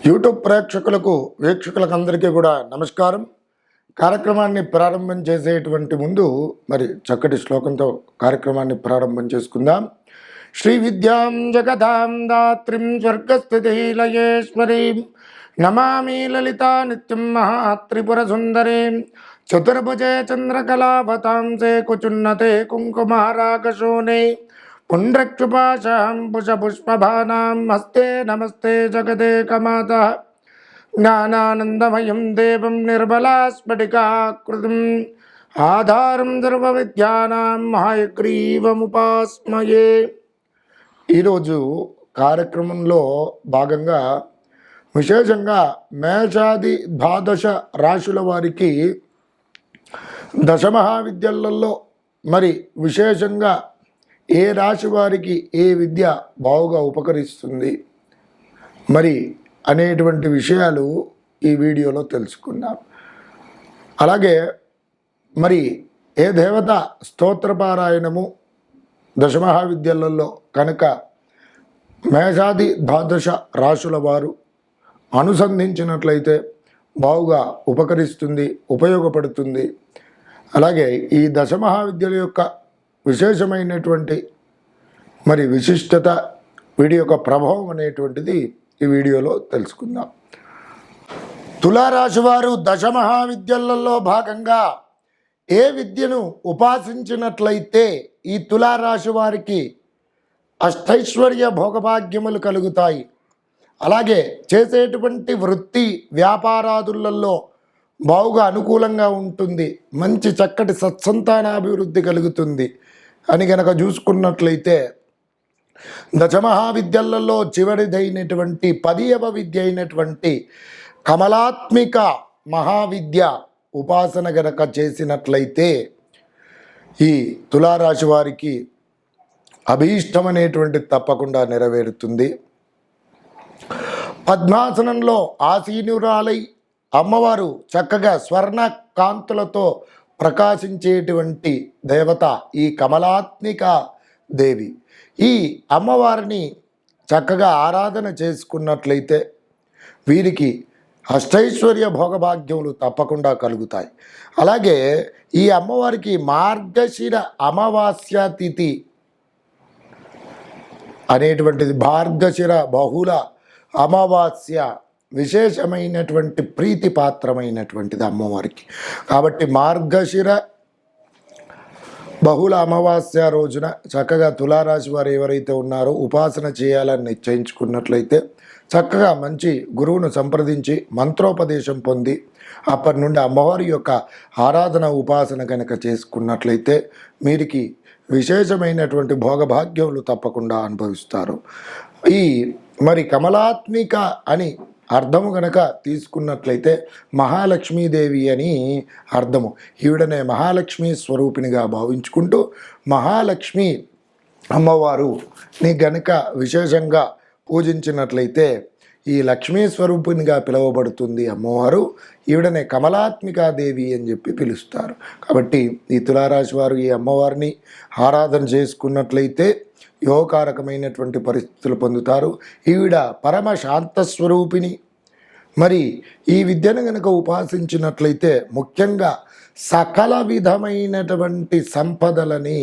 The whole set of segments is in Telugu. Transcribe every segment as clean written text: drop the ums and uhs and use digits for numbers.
యూట్యూబ్ ప్రేక్షకులకు వీక్షకులకు అందరికీ కూడా నమస్కారం. కార్యక్రమాన్ని ప్రారంభం చేసేటువంటి ముందు మరి చక్కటి శ్లోకంతో కార్యక్రమాన్ని ప్రారంభం చేసుకుందాం. శ్రీ విద్యాం జగదాం దాత్రిం స్వర్గస్థితి లయేశ్వరీం నమామి లలితా నిత్యం మహాత్రిపుర సుందరీం చతుర్భుజే చంద్రకళావతాంసే కుచున్నతే కుంకుమారాకశోనే పుండ్రక్షుపాశాం పుష్పభానాం హస్తే నమస్తే జగదే కమాత జ్ఞానానందమయం దేవం నిర్మలాస్ఫటికాకృతిం ఆధారం సర్వవిద్యానాం మహాయగ్రీవముపాస్మయే. ఈరోజు కార్యక్రమంలో భాగంగా విశేషంగా మేషాది ద్వాదశ రాశుల వారికి దశమహావిద్యలలో మరి విశేషంగా ఏ రాశి వారికి ఏ విద్య బావుగా ఉపకరిస్తుంది మరి అనేటువంటి విషయాలు ఈ వీడియోలో తెలుసుకుందాం. అలాగే మరి ఏ దేవత స్తోత్రపారాయణము దశమహావిద్యలలో కనుక మేషాది ద్వాదశ రాశుల వారు అనుసంధించినట్లయితే బావుగా ఉపకరిస్తుంది, ఉపయోగపడుతుంది. అలాగే ఈ దశమహావిద్యల యొక్క విశేషమైనటువంటి మరి విశిష్టత, వీడి యొక్క ప్రభావం అనేటువంటిది ఈ వీడియోలో తెలుసుకుందాం. తులారాశి వారు దశమహావిద్యలలో భాగంగా ఏ విద్యను ఉపాసించినట్లయితే ఈ తులారాశి వారికి అష్టైశ్వర్య భోగభాగ్యములు కలుగుతాయి. అలాగే చేసేటువంటి వృత్తి వ్యాపారాదులలో బావుగా అనుకూలంగా ఉంటుంది, మంచి చక్కటి సత్సంతానాభివృద్ధి కలుగుతుంది అని గనక చూసుకున్నట్లయితే దశమహావిద్యలలో చివరిదైనటువంటి 10వ విద్య అయినటువంటి కమలాత్మిక మహావిద్య ఉపాసన గనక చేసినట్లయితే ఈ తులారాశి వారికి అభీష్టం అనేటువంటిది తప్పకుండా నెరవేరుతుంది. పద్మాసనంలో ఆసీనురాలై అమ్మవారు చక్కగా స్వర్ణ కాంతులతో ప్రకాశించేటువంటి దేవత ఈ కమలాత్మిక దేవి. ఈ అమ్మవారిని చక్కగా ఆరాధన చేసుకున్నట్లయితే వీరికి అష్టైశ్వర్య భోగభాగ్యములు తప్పకుండా కలుగుతాయి. అలాగే ఈ అమ్మవారికి మార్గశిర అమావాస్య తిథి అనేటువంటిది, మార్గశిర బహుళ అమావాస్య విశేషమైనటువంటి ప్రీతి పాత్రమైనటువంటిది అమ్మవారికి. కాబట్టి మార్గశిర బహుళ అమావాస్య రోజున చక్కగా తులారాశి వారు ఎవరైతే ఉన్నారో ఉపాసన చేయాలని నిశ్చయించుకున్నట్లయితే చక్కగా మంచి గురువును సంప్రదించి మంత్రోపదేశం పొంది అప్పటి నుండి అమ్మవారి యొక్క ఆరాధన ఉపాసన కనుక చేసుకున్నట్లయితే వీరికి విశేషమైనటువంటి భోగభాగ్యములు తప్పకుండా అనుభవిస్తారు. ఈ మరి కమలాత్మిక అని అర్థము గనక తీసుకున్నట్లయితే మహాలక్ష్మీదేవి అని అర్థము. ఈవిడనే మహాలక్ష్మి స్వరూపిణిగా భావించుకుంటూ మహాలక్ష్మి అమ్మవారుని గనక విశేషంగా పూజించినట్లయితే ఈ లక్ష్మీ స్వరూపిణిగా పిలువబడుతుంది అమ్మవారు. ఈవిడనే కమలాత్మికాదేవి అని చెప్పి పిలుస్తారు. కాబట్టి ఈ తులారాశి వారు ఈ అమ్మవారిని ఆరాధన చేసుకున్నట్లయితే యోగకారకమైనటువంటి పరిస్థితులు పొందుతారు. ఈవిడ పరమ శాంతస్వరూపిణి. మరి ఈ విద్యను కనుక ఉపాసించినట్లయితే ముఖ్యంగా సకల విధమైనటువంటి సంపదలని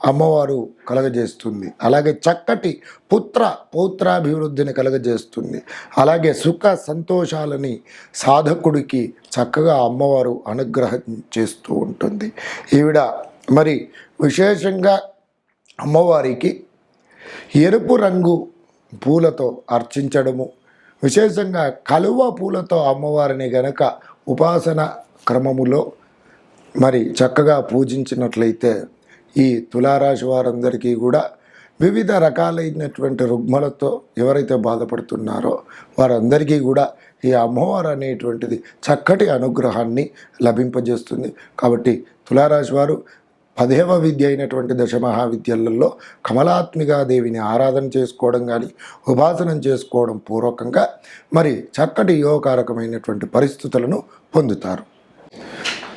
అమ్మవారు కలగజేస్తుంది. అలాగే చక్కటి పౌత్రాభివృద్ధిని కలగజేస్తుంది. అలాగే సుఖ సంతోషాలని సాధకుడికి చక్కగా అమ్మవారు అనుగ్రహం చేస్తూ ఉంటుంది. ఈవిడ మరి విశేషంగా అమ్మవారికి ఎరుపు రంగు పూలతో అర్చించడము, విశేషంగా కలువ పూలతో అమ్మవారిని గనక ఉపాసన క్రమములో మరి చక్కగా పూజించినట్లయితే ఈ తులారాశి వారందరికీ కూడా వివిధ రకాలైనటువంటి రుగ్మలతో ఎవరైతే బాధపడుతున్నారో వారందరికీ కూడా ఈ అమ్మవారు అనేటువంటిది చక్కటి అనుగ్రహాన్ని లభింపజేస్తుంది. కాబట్టి తులారాశి వారు 10వ విద్య అయినటువంటి దశమహావిద్యలలో కమలాత్మికాదేవిని ఆరాధన చేసుకోవడం కానీ ఉపాసనం చేసుకోవడం పూర్వకంగా మరి చక్కటి యోగకారకమైనటువంటి పరిస్థితులను పొందుతారు.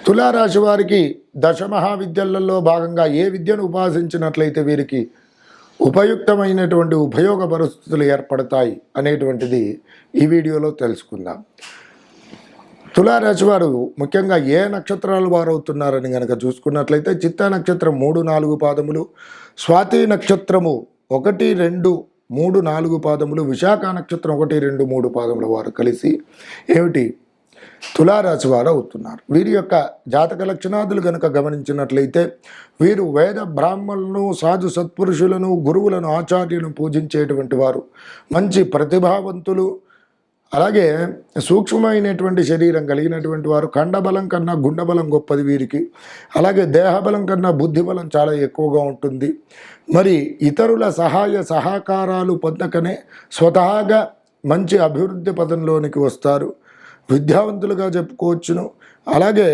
తులారాశి వారికి దశమహావిద్యలలో భాగంగా ఏ విద్యను ఉపాసించినట్లయితే వీరికి ఉపయుక్తమైనటువంటి ఉపయోగ పరిస్థితులు ఏర్పడతాయి అనేటువంటిది ఈ వీడియోలో తెలుసుకుందాం. తులారాశి వారు ముఖ్యంగా ఏ నక్షత్రాలు వారు అవుతున్నారని కనుక చూసుకున్నట్లయితే చిత్తా నక్షత్రం 3, 4 పాదములు, స్వాతి నక్షత్రము 1, 2, 3, 4 పాదములు, విశాఖ నక్షత్రం 1, 2, 3 పాదముల వారు కలిసి ఏమిటి తులారాశి వారు అవుతున్నారు. వీరి యొక్క జాతక లక్షణాదులు కనుక గమనించినట్లయితే వీరు వేద బ్రాహ్మణులను, సాధు సత్పురుషులను, గురువులను, ఆచార్యులను పూజించేటువంటి వారు, మంచి ప్రతిభావంతులు, అలాగే సూక్ష్మమైనటువంటి శరీరం కలిగినటువంటి వారు. కండబలం కన్నా గుండబలం గొప్పది వీరికి. అలాగే దేహబలం కన్నా బుద్ధిబలం చాలా ఎక్కువగా ఉంటుంది. మరి ఇతరుల సహాయ సహకారాలు పొందకనే స్వతహాగా మంచి అభివృద్ధి పదంలోనికి వస్తారు. విద్యావంతులుగా చెప్పుకోవచ్చును. అలాగే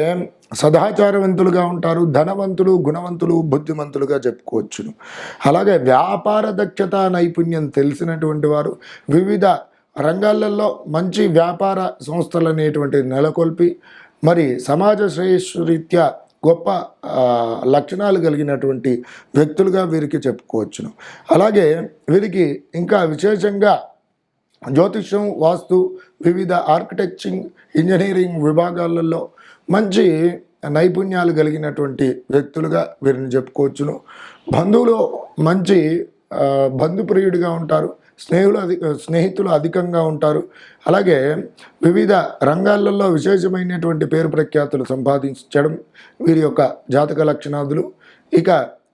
సదాచారవంతులుగా ఉంటారు. ధనవంతులు, గుణవంతులు, బుద్ధిమంతులుగా చెప్పుకోవచ్చును. అలాగే వ్యాపార దక్షత, నైపుణ్యం తెలిసినటువంటి వారు, వివిధ రంగాలలో మంచి వ్యాపార సంస్థలు అనేటువంటిది నెలకొల్పి మరి సమాజ శ్రేయస్సురీత్యా గొప్ప లక్షణాలు కలిగినటువంటి వ్యక్తులుగా వీరికి చెప్పుకోవచ్చును. అలాగే వీరికి ఇంకా విశేషంగా జ్యోతిష్యం, వాస్తు, వివిధ ఆర్కిటెక్చరింగ్, ఇంజనీరింగ్ విభాగాలలో మంచి నైపుణ్యాలు కలిగినటువంటి వ్యక్తులుగా వీరిని చెప్పుకోవచ్చును. బంధువులు మంచి బంధుప్రియుడిగా ఉంటారు. స్నేహితులు అధికంగా ఉంటారు. అలాగే వివిధ రంగాలలో విశేషమైనటువంటి పేరు ప్రఖ్యాతులు సంపాదించడం వీరి యొక్క జాతక లక్షణాదులు. ఇక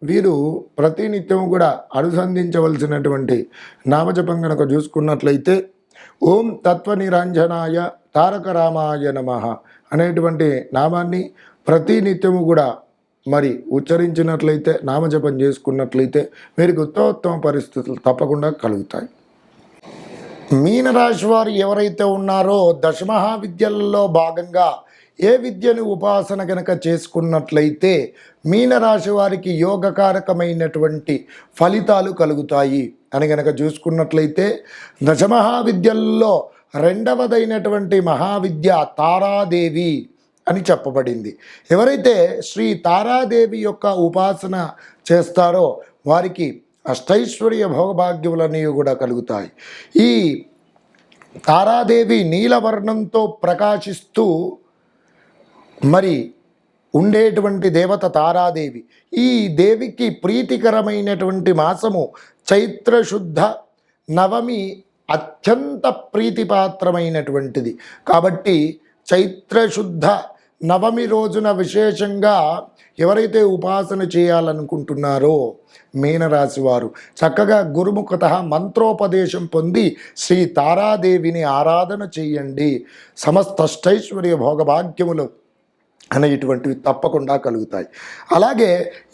వీరు ప్రతినిత్యం కూడా అనుసంధించవలసినటువంటి నామజపం కనుక చూసుకున్నట్లయితే ఓం తత్వనిరంజనాయ తారక రామాయ నమః అనేటువంటి నామాన్ని ప్రతినిత్యము కూడా మరి ఉచ్చరించినట్లయితే, నామజపం చేసుకున్నట్లయితే వీరికి ఉత్తమోత్తమ పరిస్థితులు తప్పకుండా కలుగుతాయి. మీనరాశి వారు ఎవరైతే ఉన్నారో దశమహావిద్యలలో భాగంగా ఏ విద్యను ఉపాసన కనుక చేసుకున్నట్లయితే మీనరాశి వారికి యోగకారకమైనటువంటి ఫలితాలు కలుగుతాయి అని కనుక చూసుకున్నట్లయితే దశమహావిద్యల్లో రెండవదైనటువంటి మహావిద్య తారాదేవి అని చెప్పబడింది. ఎవరైతే శ్రీ తారాదేవి యొక్క ఉపాసన చేస్తారో వారికి అష్టైశ్వర్య భోగభాగ్యములన్నీ కూడా కలుగుతాయి. ఈ తారాదేవి నీలవర్ణంతో ప్రకాశిస్తూ మరి ఉండేటువంటి దేవత తారాదేవి. ఈ దేవికి ప్రీతికరమైనటువంటి మాసము చైత్రశుద్ధ నవమి అత్యంత ప్రీతిపాత్రమైనటువంటిది. కాబట్టి చైత్రశుద్ధ నవమి రోజున విశేషంగా ఎవరైతే ఉపాసన చేయాలనుకుంటున్నారో మీనరాశి వారు చక్కగా గురుముఖత మంత్రోపదేశం పొంది శ్రీ తారాదేవిని ఆరాధన చేయండి. సమస్త అష్టైశ్వర్య భోగభాగ్యములు అనేటువంటివి తప్పకుండా కలుగుతాయి. అలాగే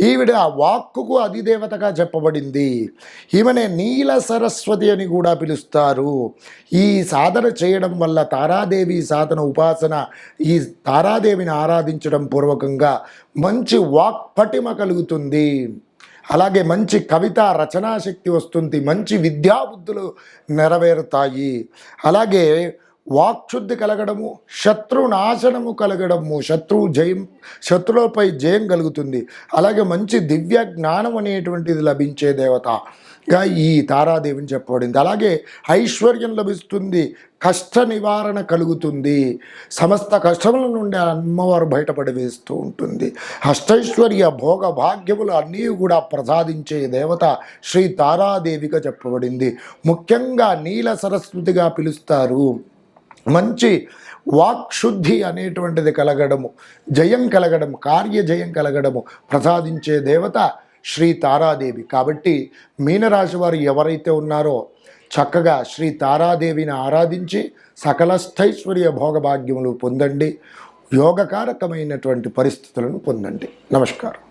ఈవిడ వాక్కుకు అధిదేవతగా చెప్పబడింది. ఈమెనే నీల సరస్వతి అని కూడా పిలుస్తారు. ఈ సాధన చేయడం వల్ల తారాదేవి సాధన ఉపాసన, ఈ తారాదేవిని ఆరాధించడం పూర్వకంగా మంచి వాక్పటిమ కలుగుతుంది. అలాగే మంచి కవిత రచనాశక్తి వస్తుంది. మంచి విద్యాబుద్ధులు నెరవేరుతాయి. అలాగే వాక్శుద్ధి కలగడము, శత్రునాశనము కలగడము, శత్రువులపై జయం కలుగుతుంది. అలాగే మంచి దివ్య జ్ఞానం అనేటువంటిది లభించే దేవతగా ఈ తారాదేవిని చెప్పబడింది. అలాగే ఐశ్వర్యం లభిస్తుంది, కష్ట నివారణ కలుగుతుంది, సమస్త కష్టముల నుండి అమ్మవారు బయటపడి వేస్తూ ఉంటుంది. అష్టైశ్వర్య భోగ భాగ్యములు అన్నీ కూడా ప్రసాదించే దేవత శ్రీ తారాదేవిగా చెప్పబడింది. ముఖ్యంగా నీల సరస్వతిగా పిలుస్తారు. మంచి వాక్శుద్ధి అనేటువంటిది కలగడము, జయం కలగడం, కార్యజయం కలగడము ప్రసాదించే దేవత శ్రీ తారాదేవి. కాబట్టి మీనరాశి వారు ఎవరైతే ఉన్నారో చక్కగా శ్రీ తారాదేవిని ఆరాధించి సకలస్థైశ్వర్య భోగభాగ్యములు పొందండి. యోగకారకమైనటువంటి పరిస్థితులను పొందండి. నమస్కారం.